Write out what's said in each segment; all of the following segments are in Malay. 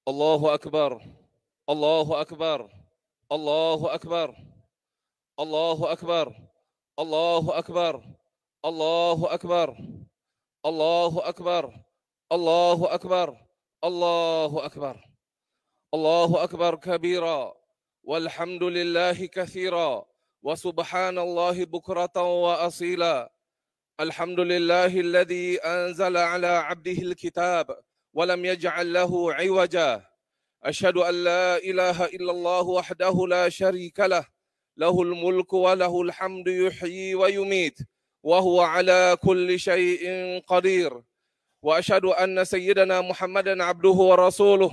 الله أكبر الله أكبر الله أكبر الله أكبر الله أكبر الله أكبر الله أكبر الله أكبر الله أكبر الله أكبر كبيرا والحمد لله كثيرا وسبحان الله بكرة وأصيلا. الحمد لله الذي أنزل على عبده الكتاب ولم يجعل له عوجا. أشهد أن لا إله إلا الله وحده لا شريك له، له الملك وله الحمد يحيي ويميت وهو على كل شيء قدير. وأشهد أن سيدنا محمدا عبده ورسوله.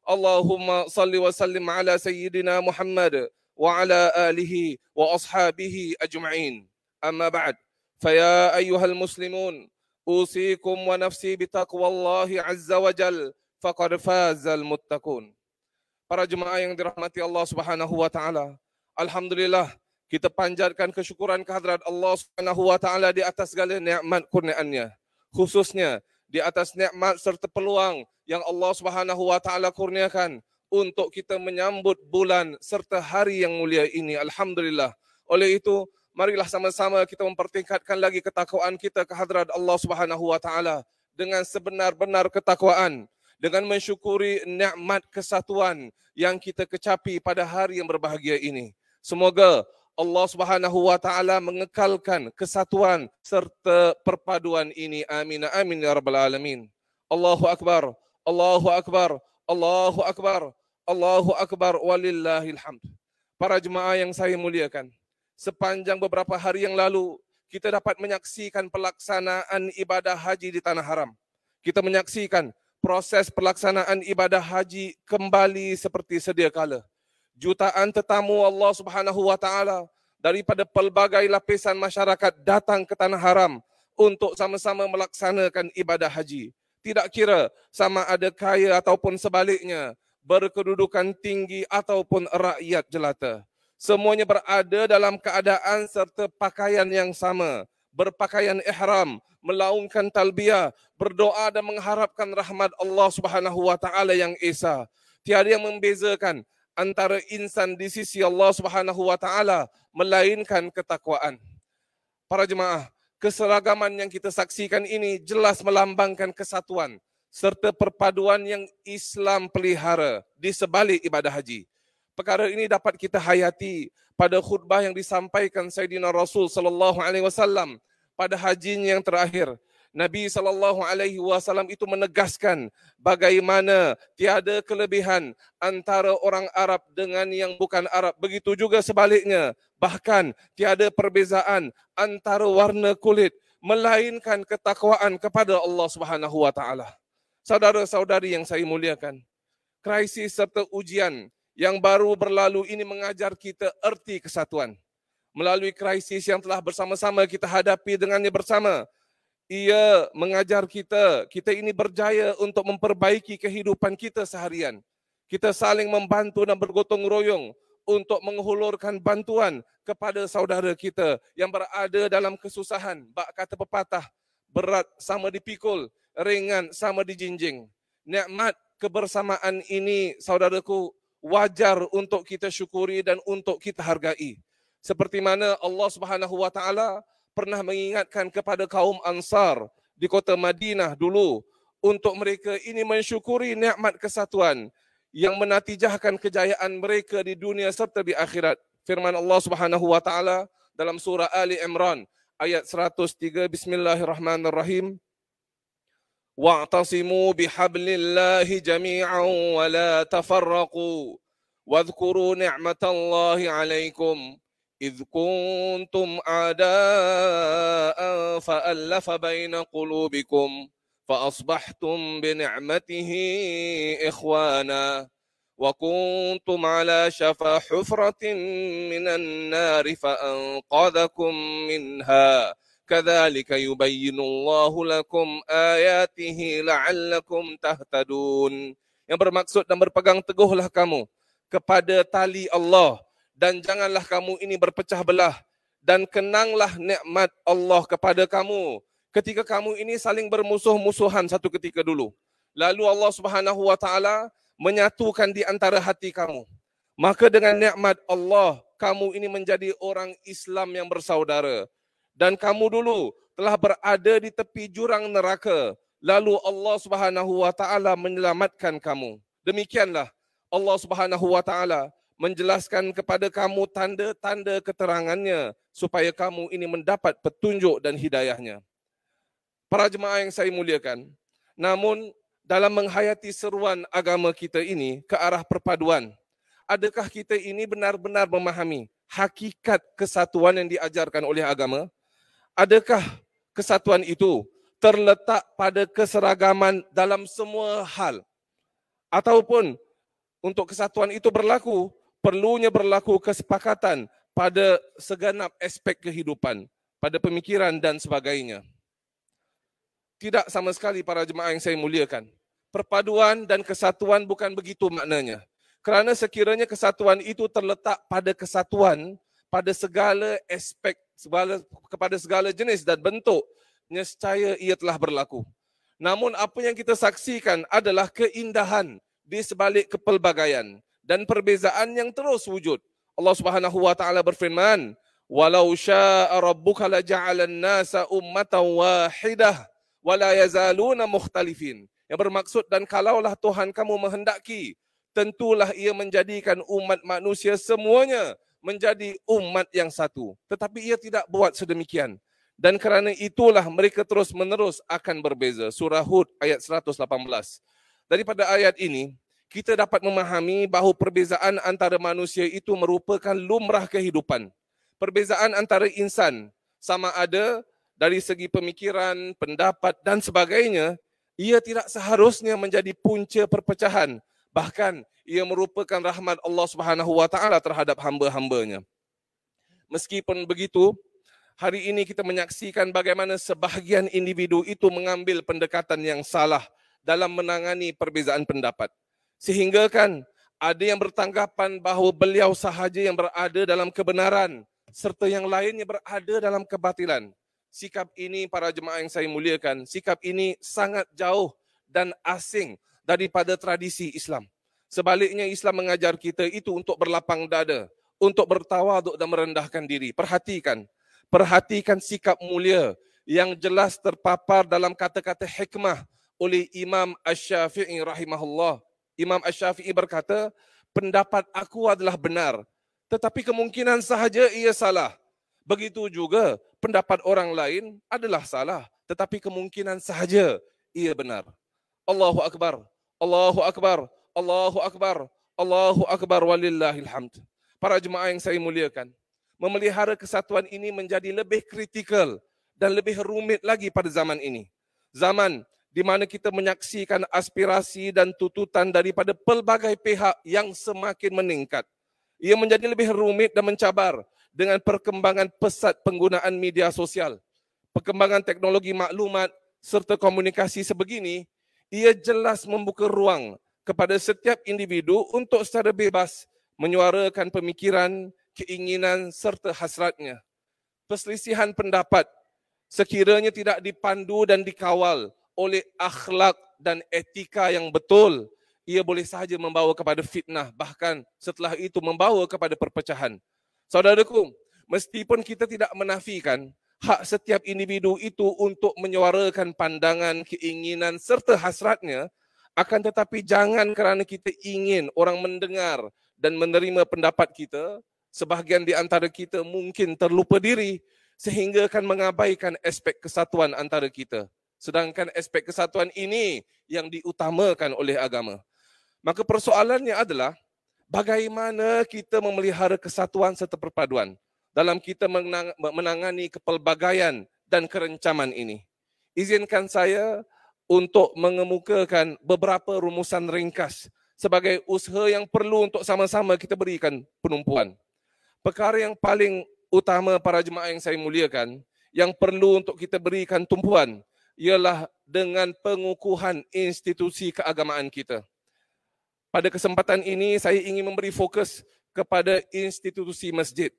اللهم صل وسلم على سيدنا محمد وعلى آله وأصحابه أجمعين. أما بعد، فيا أيها المسلمون، أوصيكم ونفسي بتقوى الله عز وجل faqad fazal muttaqun. Para jemaah yang dirahmati Allah Subhanahu wa taala, alhamdulillah kita panjatkan kesyukuran kehadrat Allah Subhanahu wa taala di atas segala nikmat kurniaannya, khususnya di atas nikmat serta peluang yang Allah Subhanahu wa taala kurniakan untuk kita menyambut bulan serta hari yang mulia ini. Alhamdulillah. Oleh itu, marilah sama-sama kita mempertingkatkan lagi ketakwaan kita kehadrat Allah Subhanahu wa taala dengan sebenar-benar ketakwaan, dengan mensyukuri nikmat kesatuan yang kita kecapi pada hari yang berbahagia ini. Semoga Allah Subhanahu wa taala mengekalkan kesatuan serta perpaduan ini. Amin amin ya rabbal alamin. Allahu akbar. Allahu akbar. Allahu akbar. Allahu akbar walillahil hamd. Para jemaah yang saya muliakan, sepanjang beberapa hari yang lalu kita dapat menyaksikan pelaksanaan ibadah haji di tanah haram. Kita menyaksikan proses pelaksanaan ibadah haji kembali seperti sedia kala. Jutaan tetamu Allah Subhanahu wa taala daripada pelbagai lapisan masyarakat datang ke tanah haram untuk sama-sama melaksanakan ibadah haji. Tidak kira sama ada kaya ataupun sebaliknya, berkedudukan tinggi ataupun rakyat jelata. Semuanya berada dalam keadaan serta pakaian yang sama, berpakaian ihram, melaungkan talbiyah, berdoa dan mengharapkan rahmat Allah Subhanahu wa taala yang esa. Tiada yang membezakan antara insan di sisi Allah Subhanahu wa taala melainkan ketakwaan. Para jemaah, keseragaman yang kita saksikan ini jelas melambangkan kesatuan serta perpaduan yang Islam pelihara di sebalik ibadah haji. Perkara ini dapat kita hayati pada khutbah yang disampaikan Sayyidina Rasul sallallahu alaihi wasallam pada hajinya yang terakhir. Nabi SAW itu menegaskan bagaimana tiada kelebihan antara orang Arab dengan yang bukan Arab. Begitu juga sebaliknya. Bahkan tiada perbezaan antara warna kulit, melainkan ketakwaan kepada Allah Subhanahu wa taala. Saudara-saudari yang saya muliakan, krisis serta ujian yang baru berlalu ini mengajar kita erti kesatuan. Melalui krisis yang telah bersama-sama kita hadapi dengannya bersama, ia mengajar kita ini berjaya untuk memperbaiki kehidupan kita seharian. Kita saling membantu dan bergotong royong untuk menghulurkan bantuan kepada saudara kita yang berada dalam kesusahan. Bak kata pepatah, berat sama dipikul, ringan sama dijinjing. Nikmat kebersamaan ini, saudaraku, wajar untuk kita syukuri dan untuk kita hargai. Seperti mana Allah Subhanahu wa taala pernah mengingatkan kepada kaum Ansar di kota Madinah dulu untuk mereka ini mensyukuri nikmat kesatuan yang menatijahkan kejayaan mereka di dunia serta di akhirat. Firman Allah Subhanahu wa taala dalam surah Ali Imran ayat 103, Bismillahirrahmanirrahim. Wa'tasimu bihablillahi jami'an wa la tafarraqu wadhkuru ni'matallahi 'alaikum إذ كنتم أعداء فألف بين قلوبكم فأصبحتم بنعمته إخوانا وكنتم على شفا حفرة من النار فأنقذكم منها كذلك يبين الله لكم آياته لعلكم تهتدون. Yang bermaksud dan berpegang teguhlah kamu kepada tali Allah, dan janganlah kamu ini berpecah belah, dan kenanglah nikmat Allah kepada kamu ketika kamu ini saling bermusuh-musuhan satu ketika dulu. Lalu Allah Subhanahu wa taala menyatukan di antara hati kamu. Maka dengan nikmat Allah, kamu ini menjadi orang Islam yang bersaudara. Dan kamu dulu telah berada di tepi jurang neraka. Lalu Allah Subhanahu wa taala menyelamatkan kamu. Demikianlah Allah Subhanahu wa taala menjelaskan kepada kamu tanda-tanda keterangannya supaya kamu ini mendapat petunjuk dan hidayahnya. Para jemaah yang saya muliakan, namun dalam menghayati seruan agama kita ini ke arah perpaduan, adakah kita ini benar-benar memahami hakikat kesatuan yang diajarkan oleh agama? Adakah kesatuan itu terletak pada keseragaman dalam semua hal? Ataupun untuk kesatuan itu berlaku, perlunya berlaku kesepakatan pada segenap aspek kehidupan, pada pemikiran dan sebagainya. Tidak sama sekali para jemaah yang saya muliakan. Perpaduan dan kesatuan bukan begitu maknanya. Kerana sekiranya kesatuan itu terletak pada kesatuan, pada segala aspek, kepada segala jenis dan bentuk, nescaya ia telah berlaku. Namun apa yang kita saksikan adalah keindahan di sebalik kepelbagaian dan perbezaan yang terus wujud. Allah Subhanahu wa taala berfirman, "Walau syaa'a rabbuka laja'alan nasa ummatan wahidah wa la yazaluna mukhtalifin." Yang bermaksud, dan kalaulah Tuhan kamu menghendaki, tentulah ia menjadikan umat manusia semuanya menjadi umat yang satu. Tetapi ia tidak buat sedemikian. Dan kerana itulah mereka terus-menerus akan berbeza. Surah Hud ayat 118. Daripada ayat ini, kita dapat memahami bahawa perbezaan antara manusia itu merupakan lumrah kehidupan. Perbezaan antara insan, sama ada dari segi pemikiran, pendapat dan sebagainya, ia tidak seharusnya menjadi punca perpecahan. Bahkan ia merupakan rahmat Allah Subhanahu wa taala terhadap hamba-hambanya. Meskipun begitu, hari ini kita menyaksikan bagaimana sebahagian individu itu mengambil pendekatan yang salah dalam menangani perbezaan pendapat. Sehingga kan ada yang bertanggapan bahawa beliau sahaja yang berada dalam kebenaran serta yang lainnya berada dalam kebatilan. Sikap ini para jemaah yang saya muliakan, sikap ini sangat jauh dan asing daripada tradisi Islam. Sebaliknya Islam mengajar kita itu untuk berlapang dada, untuk bertawaduk dan merendahkan diri. Perhatikan sikap mulia yang jelas terpapar dalam kata-kata hikmah oleh Imam Asy-Syafi'i rahimahullah. Imam Asy-Syafi'i berkata, pendapat aku adalah benar, tetapi kemungkinan sahaja ia salah. Begitu juga pendapat orang lain adalah salah, tetapi kemungkinan sahaja ia benar. Allahu Akbar, Allahu Akbar, Allahu Akbar, Allahu Akbar walillahil hamd. Para jemaah yang saya muliakan, memelihara kesatuan ini menjadi lebih kritikal dan lebih rumit lagi pada zaman ini. Zaman di mana kita menyaksikan aspirasi dan tuntutan daripada pelbagai pihak yang semakin meningkat. Ia menjadi lebih rumit dan mencabar dengan perkembangan pesat penggunaan media sosial. Perkembangan teknologi maklumat serta komunikasi sebegini, ia jelas membuka ruang kepada setiap individu untuk secara bebas menyuarakan pemikiran, keinginan serta hasratnya. Perselisihan pendapat sekiranya tidak dipandu dan dikawal oleh akhlak dan etika yang betul, ia boleh sahaja membawa kepada fitnah, bahkan setelah itu membawa kepada perpecahan. Saudaraku, meskipun kita tidak menafikan hak setiap individu itu untuk menyuarakan pandangan, keinginan serta hasratnya, akan tetapi jangan kerana kita ingin orang mendengar dan menerima pendapat kita, sebahagian di antara kita mungkin terlupa diri sehingga akan mengabaikan aspek kesatuan antara kita. Sedangkan aspek kesatuan ini yang diutamakan oleh agama. Maka persoalannya adalah bagaimana kita memelihara kesatuan serta perpaduan dalam kita menangani kepelbagaian dan kerencaman ini. Izinkan saya untuk mengemukakan beberapa rumusan ringkas sebagai usaha yang perlu untuk sama-sama kita berikan penumpuan. Perkara yang paling utama para jemaah yang saya muliakan, yang perlu untuk kita berikan tumpuan, ialah dengan pengukuhan institusi keagamaan kita. Pada kesempatan ini saya ingin memberi fokus kepada institusi masjid.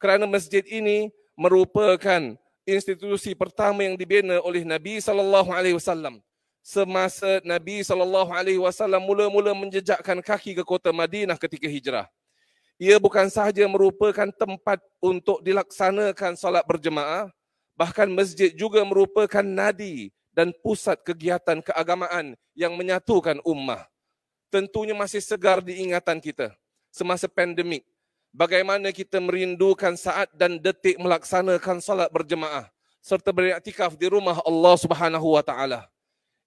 Kerana masjid ini merupakan institusi pertama yang dibina oleh Nabi SAW. semasa Nabi SAW mula-mula menjejakkan kaki ke kota Madinah ketika hijrah. Ia bukan sahaja merupakan tempat untuk dilaksanakan solat berjemaah, bahkan masjid juga merupakan nadi dan pusat kegiatan keagamaan yang menyatukan ummah. Tentunya masih segar di ingatan kita semasa pandemik, bagaimana kita merindukan saat dan detik melaksanakan solat berjemaah serta beriktikaf di rumah Allah Subhanahu wa taala.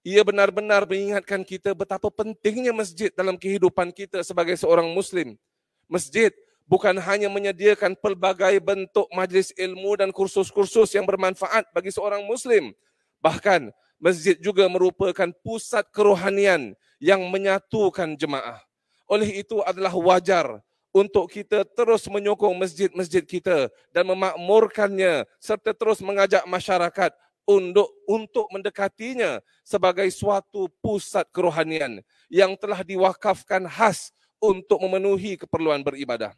Ia benar-benar mengingatkan kita betapa pentingnya masjid dalam kehidupan kita sebagai seorang muslim. Masjid bukan hanya menyediakan pelbagai bentuk majlis ilmu dan kursus-kursus yang bermanfaat bagi seorang muslim. Bahkan masjid juga merupakan pusat kerohanian yang menyatukan jemaah. Oleh itu adalah wajar untuk kita terus menyokong masjid-masjid kita dan memakmurkannya serta terus mengajak masyarakat untuk mendekatinya sebagai suatu pusat kerohanian yang telah diwakafkan khas untuk memenuhi keperluan beribadah.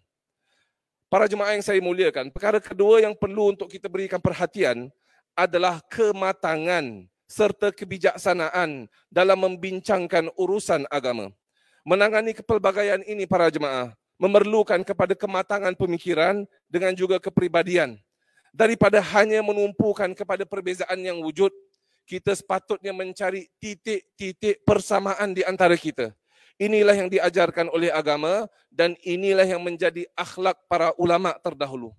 Para jemaah yang saya muliakan, perkara kedua yang perlu untuk kita berikan perhatian adalah kematangan serta kebijaksanaan dalam membincangkan urusan agama. Menangani kepelbagaian ini para jemaah memerlukan kepada kematangan pemikiran dengan juga kepribadian. Daripada hanya menumpukan kepada perbezaan yang wujud, kita sepatutnya mencari titik-titik persamaan di antara kita. Inilah yang diajarkan oleh agama dan inilah yang menjadi akhlak para ulama terdahulu.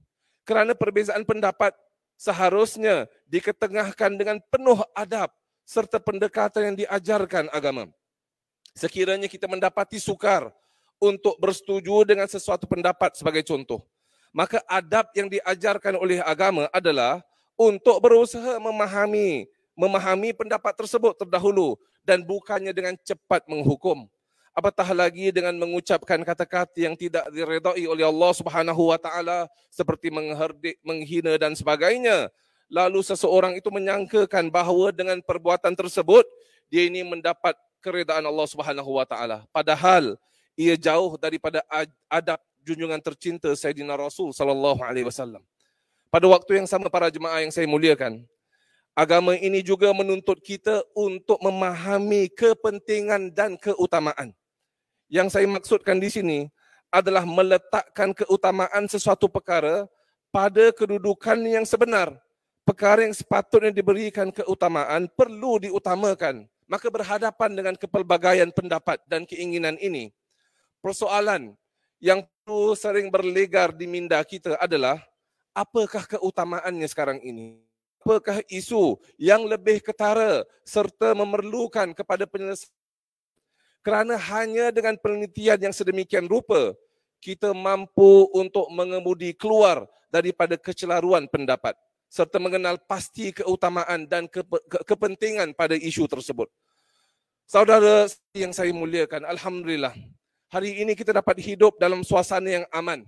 Kerana perbezaan pendapat seharusnya diketengahkan dengan penuh adab serta pendekatan yang diajarkan agama. Sekiranya kita mendapati sukar untuk bersetuju dengan sesuatu pendapat sebagai contoh, maka adab yang diajarkan oleh agama adalah untuk berusaha memahami pendapat tersebut terdahulu dan bukannya dengan cepat menghukum. Apatah lagi dengan mengucapkan kata-kata yang tidak diredai oleh Allah Subhanahu wa taala seperti mengherdik, menghina dan sebagainya. Lalu seseorang itu menyangkakan bahawa dengan perbuatan tersebut dia ini mendapat keredaan Allah Subhanahu wa taala. Padahal ia jauh daripada adab junjungan tercinta Sayyidina Rasul sallallahu alaihi wasallam. Pada waktu yang sama para jemaah yang saya muliakan, agama ini juga menuntut kita untuk memahami kepentingan dan keutamaan. Yang saya maksudkan di sini adalah meletakkan keutamaan sesuatu perkara pada kedudukan yang sebenar. Perkara yang sepatutnya diberikan keutamaan perlu diutamakan. Maka berhadapan dengan kepelbagaian pendapat dan keinginan ini, persoalan yang perlu sering berlegar di minda kita adalah apakah keutamaannya sekarang ini? Apakah isu yang lebih ketara serta memerlukan kepada penyelesaian? Kerana hanya dengan penelitian yang sedemikian rupa, kita mampu untuk mengemudi keluar daripada kecelaruan pendapat serta mengenal pasti keutamaan dan kepentingan pada isu tersebut. Saudara yang saya muliakan, alhamdulillah, hari ini kita dapat hidup dalam suasana yang aman.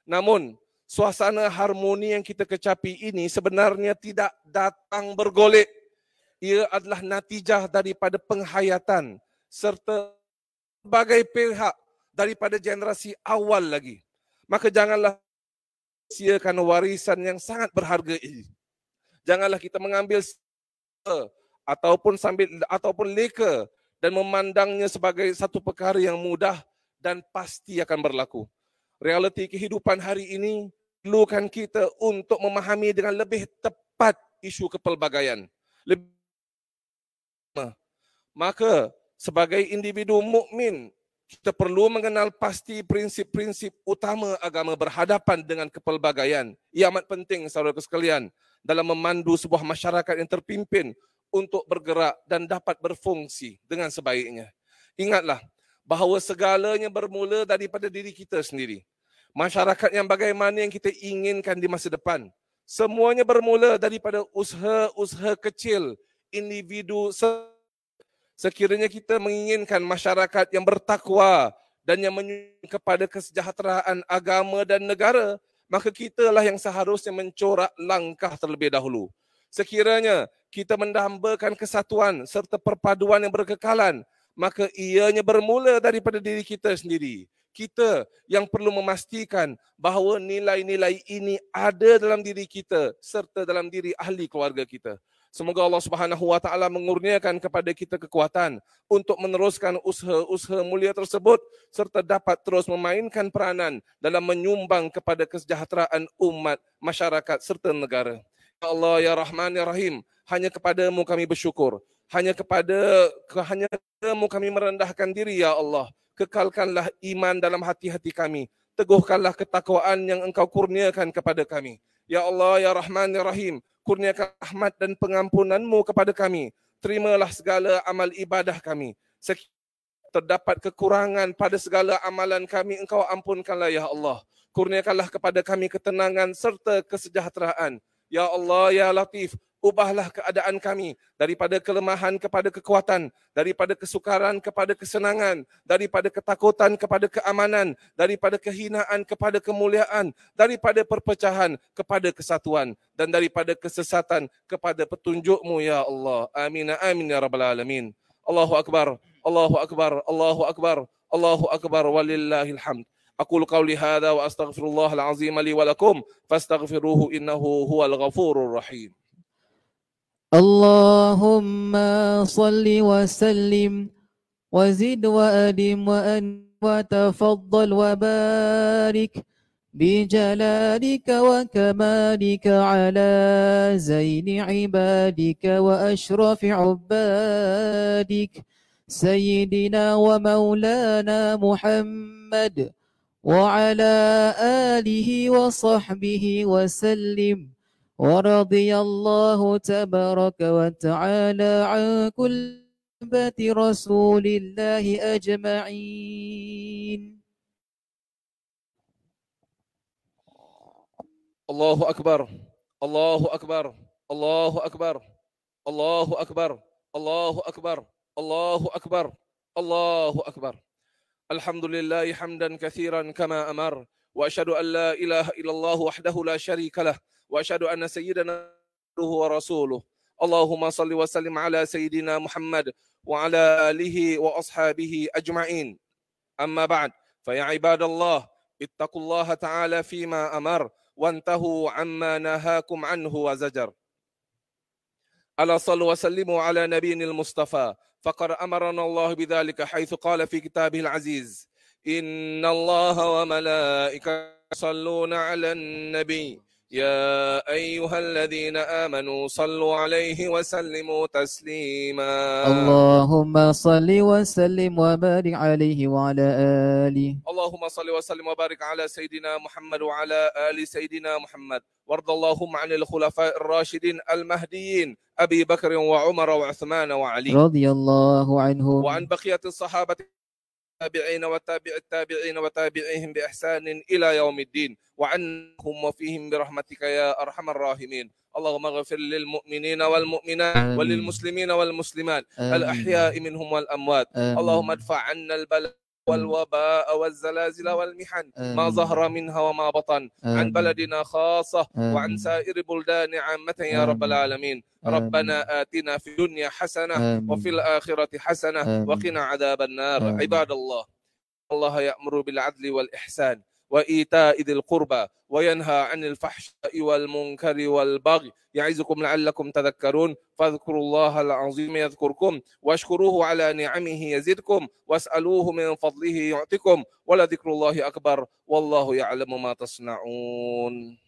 Namun, suasana harmoni yang kita kecapi ini sebenarnya tidak datang bergolek. Ia adalah natijah daripada penghayatan serta berbagai pihak daripada generasi awal lagi. Maka janganlah sia-siakan warisan yang sangat berharga ini. Janganlah kita mengambil ataupun leka dan memandangnya sebagai satu perkara yang mudah dan pasti akan berlaku. Realiti kehidupan hari ini perlukan kita untuk memahami dengan lebih tepat isu kepelbagaian. Maka sebagai individu mukmin, kita perlu mengenal pasti prinsip-prinsip utama agama berhadapan dengan kepelbagaian. Ia amat penting saudara sekalian dalam memandu sebuah masyarakat yang terpimpin untuk bergerak dan dapat berfungsi dengan sebaiknya. Ingatlah bahawa segalanya bermula daripada diri kita sendiri. Masyarakat yang bagaimana yang kita inginkan di masa depan, semuanya bermula daripada usaha-usaha kecil individu. Sekiranya kita menginginkan masyarakat yang bertakwa dan yang menyumbang kepada kesejahteraan agama dan negara, maka kitalah yang seharusnya mencorak langkah terlebih dahulu. Sekiranya kita mendambakan kesatuan serta perpaduan yang berkekalan, maka ianya bermula daripada diri kita sendiri. Kita yang perlu memastikan bahawa nilai-nilai ini ada dalam diri kita serta dalam diri ahli keluarga kita. Semoga Allah Subhanahu wa taala mengurniakan kepada kita kekuatan untuk meneruskan usaha-usaha mulia tersebut serta dapat terus memainkan peranan dalam menyumbang kepada kesejahteraan umat, masyarakat serta negara. Ya Allah, ya Rahman, ya Rahim, hanya kepadamu kami bersyukur. Hanya kepadamu kami merendahkan diri, ya Allah. Kekalkanlah iman dalam hati-hati kami. Teguhkanlah ketakwaan yang Engkau kurniakan kepada kami. Ya Allah, ya Rahman, ya Rahim, kurniakan rahmat dan pengampunan-Mu kepada kami. Terimalah segala amal ibadah kami. Terdapat kekurangan pada segala amalan kami, Engkau ampunkanlah, ya Allah. Kurniakanlah kepada kami ketenangan serta kesejahteraan. Ya Allah, ya Latif, ubahlah keadaan kami daripada kelemahan kepada kekuatan, daripada kesukaran kepada kesenangan, daripada ketakutan kepada keamanan, daripada kehinaan kepada kemuliaan, daripada perpecahan kepada kesatuan, dan daripada kesesatan kepada petunjuk-Mu, ya Allah. Amin, amin, ya Rabbal Alamin. Allahu Akbar, Allahu Akbar, Allahu Akbar, Allahu Akbar, walillahil hamd. أقول قولي هذا وأستغفر الله العظيم لي ولكم فاستغفروه إنه هو الغفور الرحيم. اللهم صل وسلم وزد وأدم وتفضل وبارك بجلالك وكمالك على زين عبادك وأشرف عبادك سيدنا ومولانا محمد وعلى آله وصحبه وسلم ورضي الله تبارك وتعالى عن كل بيت رسول الله أجمعين. الله أكبر، الله أكبر، الله أكبر، الله أكبر، الله أكبر، الله أكبر، الله أكبر. الحمد لله حمدا كثيرا كما أمر، وأشهد أن لا إله إلا الله وحده لا شريك له، وأشهد أن سيدنا ورسوله. اللهم صل وسلم على سيدنا محمد وعلى آله وأصحابه أجمعين. أما بعد، فيا عباد الله، اتقوا الله تعالى فيما أمر وانتهوا عما نهاكم عنه وزجر. ألا صلوا وسلموا على نبينا المصطفى، فقد أمرنا الله بذلك حيث قال في كتابه العزيز: إن الله وملائكته يصلون على النبي يا أيها الذين آمنوا صلوا عليه وسلموا تسليما. اللهم صل وسلم وبارك عليه وعلى آله. اللهم صل وسلم وبارك على سيدنا محمد وعلى آل سيدنا محمد، وارض اللهم عن الخلفاء الراشدين المهديين أبي بكر وعمر وعثمان وعلي رضي الله عنهم، وعن بقية الصحابة التابعين وتابع التابعين وتابعيهم بإحسان إلى يوم الدين، وعنهم وفيهم برحمتك يا أرحم الراحمين. اللهم اغفر للمؤمنين والمؤمنات وللمسلمين والمسلمات الأحياء منهم والأموات. اللهم ادفع عنا البلاء والوباء والزلازل والمحن ما ظهر منها وما بطن عن بلدنا خاصة وعن سائر بلدان عامة يا رب العالمين. ربنا آتنا في الدنيا حسنة وفي الآخرة حسنة وقنا عذاب النار. عباد الله، الله يأمر بالعدل والإحسان وإيتاء ذي القربى وينهى عن الفحشاء والمنكر والبغي يعظكم لعلكم تذكرون. فاذكروا الله العظيم يذكركم واشكروه على نعمه يزدكم واسألوه من فضله يعطكم ولذكر الله أكبر والله يعلم ما تصنعون.